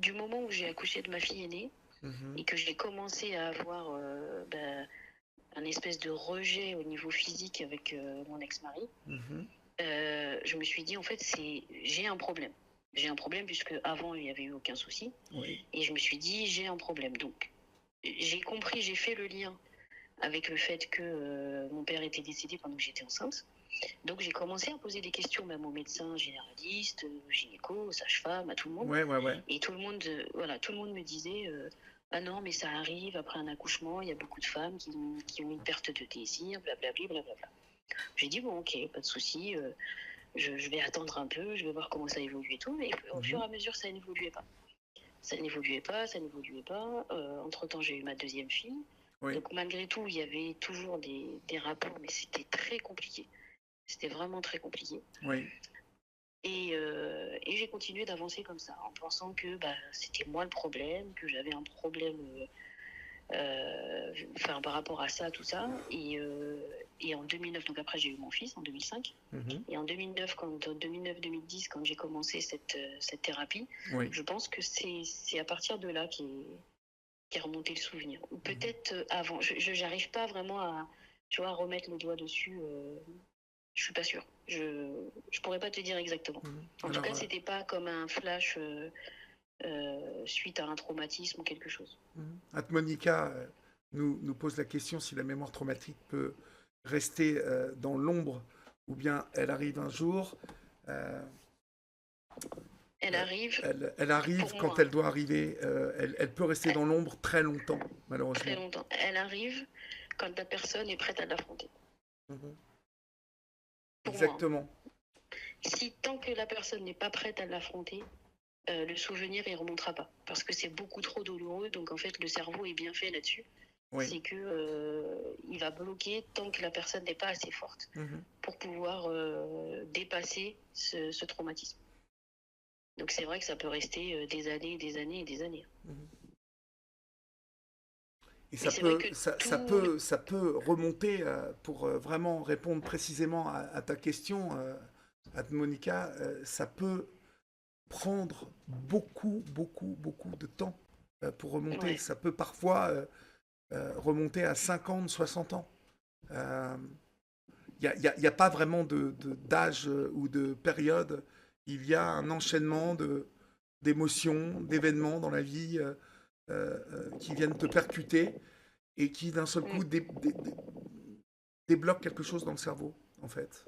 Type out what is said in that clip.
du moment où j'ai accouché de ma fille aînée et que j'ai commencé à avoir un espèce de rejet au niveau physique avec mon ex-mari, je me suis dit, en fait, j'ai un problème. J'ai un problème puisque avant il n'y avait eu aucun souci. Oui. Et je me suis dit, j'ai un problème. Donc, j'ai compris, j'ai fait le lien avec le fait que mon père était décédé pendant que j'étais enceinte. Donc, j'ai commencé à poser des questions même aux médecins généralistes, aux gynéco, aux sages-femmes, à tout le monde. Ouais, ouais, ouais. Et tout le monde, tout le monde me disait, ah non, mais ça arrive après un accouchement, il y a beaucoup de femmes qui ont une perte de désir, blablabla, blablabla. J'ai dit, bon, ok, pas de souci, je vais attendre un peu, je vais voir comment ça évolue et tout. Mais au fur et à mesure, ça n'évoluait pas. Ça n'évoluait pas, ça n'évoluait pas. Entre-temps, j'ai eu ma deuxième fille. Oui. Donc, malgré tout, il y avait toujours des rapports, mais c'était très compliqué. C'était vraiment très compliqué. Oui. Et j'ai continué d'avancer comme ça, en pensant que c'était moi le problème, que j'avais un problème par rapport à ça, tout ça. Et en 2009, donc après j'ai eu mon fils en 2005. Et en 2009, 2009-2010, quand j'ai commencé cette thérapie, Oui. je pense que c'est à partir de là qu'est remonté le souvenir. Ou peut-être avant. Je n'arrive pas vraiment à, remettre le doigt dessus. Je suis pas sûre. Je pourrais pas te dire exactement. En tout cas, c'était pas comme un flash suite à un traumatisme ou quelque chose. Monica nous pose la question si la mémoire traumatique peut rester dans l'ombre ou bien elle arrive un jour. Elle arrive. Elle arrive quand moi, elle doit arriver. Elle peut rester dans l'ombre très longtemps, malheureusement. Très longtemps. Elle arrive quand la personne est prête à l'affronter. Exactement. Moi, si tant que la personne n'est pas prête à l'affronter, le souvenir il remontera pas parce que c'est beaucoup trop douloureux. Donc en fait, le cerveau est bien fait là-dessus. Oui. C'est que il va bloquer tant que la personne n'est pas assez forte pour pouvoir dépasser ce traumatisme. Donc c'est vrai que ça peut rester des années, des années et des années. Et ça peut remonter, pour vraiment répondre précisément à ta question, Monica, ça peut prendre beaucoup de temps pour remonter. Ouais. Ça peut parfois remonter à 50, 60 ans. Il n'y a pas vraiment d'âge ou de période. Il y a un enchaînement d'émotions, d'événements dans la vie qui viennent te percuter et qui d'un seul coup débloquent quelque chose dans le cerveau, en fait.